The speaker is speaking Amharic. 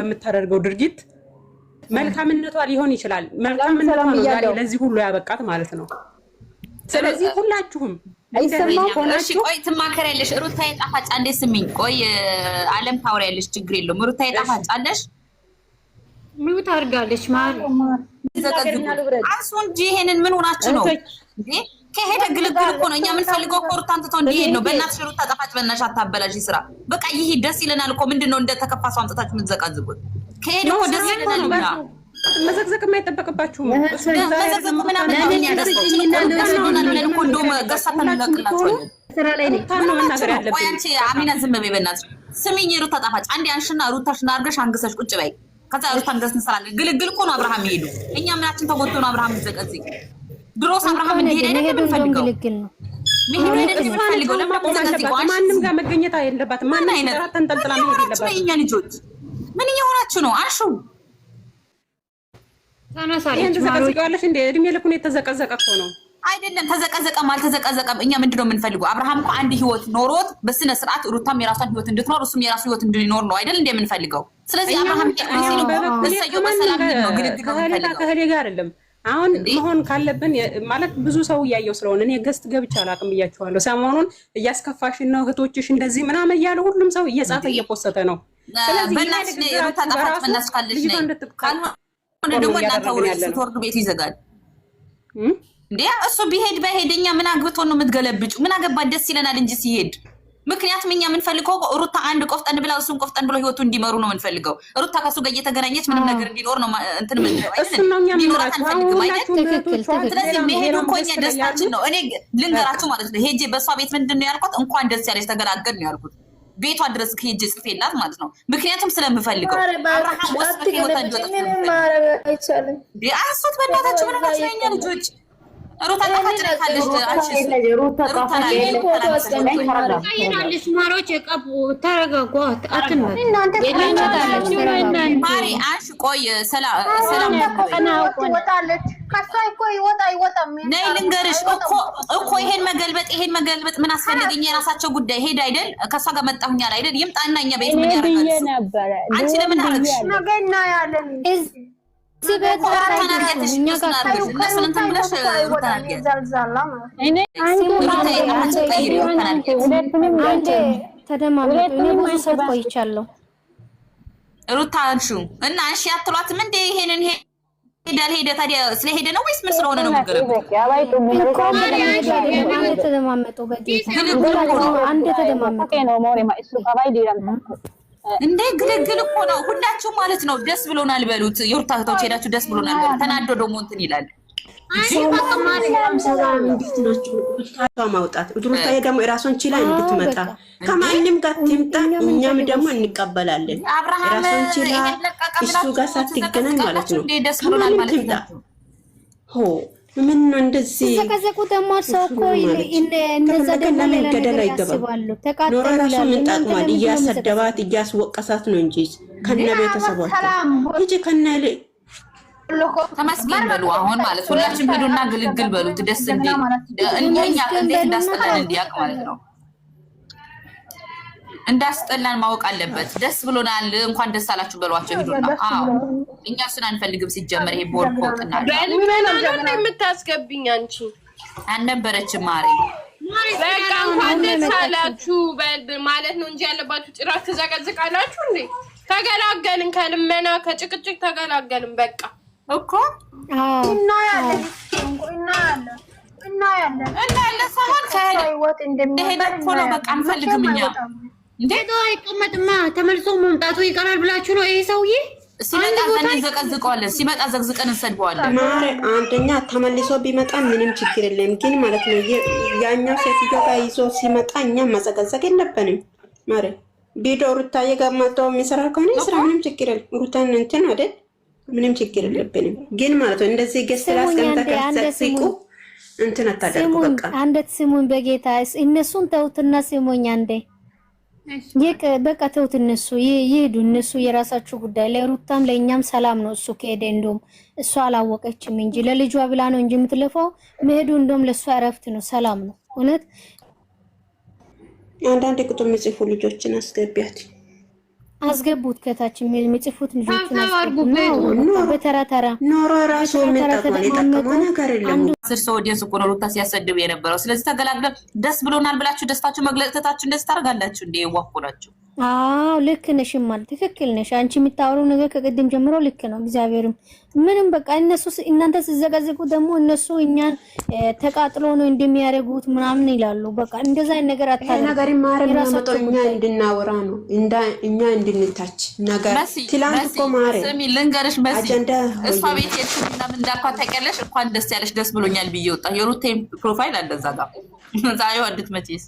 በምታደርገው ድርጊት መልካምነቷ ሊሆን ይችላል። መልካምነቷ ነው ዛሬ ለዚህ ሁሉ ያበቃት ማለት ነው። ስለዚህ ሁላችሁም እሺ ቆይ ትማከሪያለሽ። ሩታዬ ጣፋጭ አንዴ ስሚኝ። ቆይ ዓለም ታወሪያለሽ፣ ችግር የለውም። ሩታዬ ጣፋጭ አለሽ ሚውት አድርጋለች ማለት አንሱ እንጂ ይሄንን ምን ሆናችሁ ነው እንዴ? ከሄደ ግልግል እኮ ነው። እኛ የምንፈልገው እኮ ሩታን ትቶ እንዲሄድ ነው። በእናትሽ ሩታ ጣፋጭ በእናትሽ አታበላሽ ስራ። በቃ ይሄ ደስ ይለናል እኮ። ምንድነው እንደ ተከፋሱ አምጥታችሁ የምትዘቃዝቁት? ከሄደ እኮ ደስ ይለናል። መዘግዘቅ የማይጠበቅባችሁም መዘግዘቅ ምናምን ነው። እኛ ደስታችን ብለን እኮ እንደውም ገሳተን እንለቅላችኋለን። ስራ ላይ ነኝ ነው መናገር ያለብኝ። ቆይ አንቺ አሚና ዝም በይ በእናትሽ። ስሚኝ ሩታ ጣፋጭ አንዴ አንሽና ሩታሽን አድርገሽ አንግሰሽ ቁጭ በይ። ከዛ ሩታን ደስ እንሰራለን። ግልግል እኮ ነው አብርሃም ይሄዱ። እኛ ምናችን ተጎድቶ ነው አብርሃም ዘቀዝቅ። ድሮስ አብርሃም እንዲሄድ አይደለም የምንፈልገው። መሄድ አይደለም የምንፈልገው። ለምን ማንም ጋር መገኘት አይደለባትም። ማንም ጋር ተንጠልጥላ መሄድ የለባትም። እኛ ልጆች ምን እየሆናችሁ ነው? አንሹ ይሄን ተዘቀዘቀዋለሽ እንዴ? እድሜ ልኩን የተዘቀዘቀ እኮ ነው። አይደለም ተዘቀዘቀም አልተዘቀዘቀም እኛ ምንድነው የምንፈልገው? አብርሃም እኮ አንድ ህይወት ኖሮት በስነ ስርዓት ሩታም የራሷን ህይወት እንድትኖር እሱም የራሱ ህይወት እንዲኖር ነው አይደል እንዴ የምንፈልገው? ስለዚህ አብርሃም ከህሌ ጋር አይደለም አሁን መሆን ካለብን ማለት ብዙ ሰው እያየው ስለሆነ እኔ ገስት ገብቼ አላውቅም ብያችኋለሁ። ሰሞኑን እያስከፋሽን ነው እህቶችሽ እንደዚህ ምናምን እያለ ሁሉም ሰው እየጻፈ እየፖሰተ ነው። ስለዚህ በእናትሽ ሩታ ጣፋጭ በእናትሽ ካለሽ ነይ ካልሆነ ደግሞ እናንተ ወርድ ቤት ይዘጋል እንዴ? እሱ ቢሄድ በሄደኛ ምን አግብቶን ነው የምትገለብጩ? ምን አገባ? ደስ ይለናል እንጂ ሲሄድ። ምክንያቱም እኛ የምንፈልገው ሩታ አንድ ቆፍጠን ብላ እሱም ቆፍጠን ብሎ ህይወቱ እንዲመሩ ነው የምንፈልገው። ሩታ ከሱ ጋር እየተገናኘች ምንም ነገር እንዲኖር ነው እንትን ምን ነው አይደል? እንዲኖራት አንፈልግም አይደል? ስለዚህ መሄዱ እኮ እኛ ደስታችን ነው። እኔ ልንገራችሁ ማለት ነው ሄጄ በእሷ ቤት ምንድን ነው ያልኳት? እንኳን ደስ ያለሽ ተገላገል ነው ያልኩት። ቤቷ ድረስ ሄጄ ጽፌላት ማለት ነው። ምክንያቱም ስለምፈልገው አብርሃም ወስጥ ህይወታ እንዲወጣ አይቻልም። አንሱት በእናታችሁ ምን ናችሁ የኛ ልጆች? ሩታ ጣፋጭ ካለሽ አንቺ ሩታ ታይናለሽ ማሮች የቀቡ ተረጋጓት። አትመጥ ማሪ አንቺ ቆይ ሰላም ወጣለች ከሷ እኮ ይወጣም ነይ ልንገርሽ እኮ ይሄን መገልበጥ ምን አስፈልገኝ? የራሳቸው ጉዳይ ሄድ አይደል? ከሷ ጋር መጣሁኛል አይደል? ይምጣና እኛ ቤት ምን ያደርጋል? አንቺ ለምን አረግሽ? ነገና ያለን ሩታ አንሹ እና አንሺ አትሏትም እንዴ? ይሄንን ሄደ ታዲያ ስለሄደ ነው ወይስ ምን ስለሆነ ነው የምትገረው? እንዴ ግልግል እኮ ነው። ሁላችሁም ማለት ነው ደስ ብሎናል በሉት። የሩታ እህቶች ሄዳችሁ ደስ ብሎናል በሉት። ተናዶ ደግሞ እንትን ይላል። ማውጣት ሩታዬ ደግሞ የራሷን ችላ እንድትመጣ ከማንም ጋር ትምጣ፣ እኛም ደግሞ እንቀበላለን። የራሷን ችላ እሱ ጋር ሳትገናኝ ማለት ነው ከማንም ትምጣ። ምን ነው እንደዚህ ተከዘቁ ደግሞ ሰው እኮ እንደዛ ደግሞ ገደል አይገባም። ኖራ ራሱ ምን ጠቅሟል? እያሰደባት እያስወቀሳት ነው እንጂ ከነ ቤተሰቦቿ እንጂ ከነ ተመስገን በሉ። አሁን ማለት ሁላችንም ሄዱና ግልግል በሉት። ደስ እንዴ እኛ እንዴት እንዳስጠላን እንዲያውቅ ማለት ነው። እንዳስጠላን ማወቅ አለበት። ደስ ብሎናል፣ እንኳን ደስ አላችሁ በሏቸው። ሄዱና አዎ እኛ እሱን አንፈልግም። ሲጀመር ይሄ ቦርኮ ጥና በልመና የምታስገብኝ አንቺ አልነበረችም ማሪ። በቃ እንኳን ደስ አላችሁ ማለት ነው እንጂ ያለባችሁ ጭራሽ ትዘቀዝቃላችሁ እንዴ? ተገላገልን፣ ከልመና ከጭቅጭቅ ተገላገልን። በቃ እኮ እና ያለን ሰሆን ከህይወት እንደሚሄድ እኮ ነው። በቃ አንፈልግም እኛ እንዴት አይቀመጥማ። ተመልሶ መምጣቱ ይቀራል ብላችሁ ነው? ይሄ ሰውዬ ሲመጣ ዘቀዝቀዋለን፣ ሲመጣ ዘግዝቀን እንሰድበዋለን። አንደኛ ተመልሶ ቢመጣ ምንም ችግር የለም፣ ግን ማለት ነው ያኛው ሴትዮ ጋር ይዞ ሲመጣ እኛ መዘቀዘቅ የለብንም። ማረ ቪዲዮ ሩታዬ ጋር መጥቶ የሚሰራ ከሆነ ስራ ምንም ችግር የለም። ሩታን እንትን አይደል ምንም ችግር የለብንም። ግን ማለት ነው እንደዚህ ገስላ አስቀምጠው እንትን አታደርጉ። በቃ አንዴት ስሙን በጌታ እነሱን ተውትና ስሙኝ አንዴ በቃ ተውት። እነሱ ይሄዱ፣ እነሱ የራሳቸው ጉዳይ። ለሩታም ለእኛም ሰላም ነው እሱ ከሄደ። እንደውም እሱ አላወቀችም እንጂ ለልጇ ብላ ነው እንጂ የምትለፋው። መሄዱ እንደውም ለእሱ እረፍት ነው፣ ሰላም ነው። እውነት አንዳንድ ቁጥር የሚጽፉ ልጆችን አስገቢያት። አስገቡት ከታች የሚጽፉት ልጆች በተራ ተራ ኖሮ ራሱ የሚጠቅመው ነገር የለም። 10 ሰው ወዲያ እኮ ነው ሩታ ሲያሰድብ የነበረው። ስለዚህ ተገላግለን ደስ ብሎናል ብላችሁ ደስታችሁ መግለጽታችሁ እንደዚህ ታደርጋላችሁ እንዴ? ዋኩ ናችሁ። አዎ ልክ ነሽ ማለት ትክክል ነሽ። አንቺ የምታወራው ነገር ከቅድም ጀምሮ ልክ ነው። እግዚአብሔርም ምንም በቃ እናንተ ሲዘጋዘቁ ደግሞ እነሱ እኛን ተቃጥሎ ነው እንደሚያደርጉት ምናምን ይላሉ። በቃ እንደዛ ነገር አታለ ነገር ማረም ያመጣው እኛ እንድናወራ ነው እኛ እንድንታች ነገር ትላንት እኮ ማረ ስሚ ልንገርሽ መሲ እሷ ቤት የትምና ምን እንዳልኳት ታውቂያለሽ? እንኳን ደስ ያለሽ ደስ ብሎኛል ብዬ ወጣ። የሩቴን ፕሮፋይል አለ እዛ ጋር ዛሬው አድት መቼስ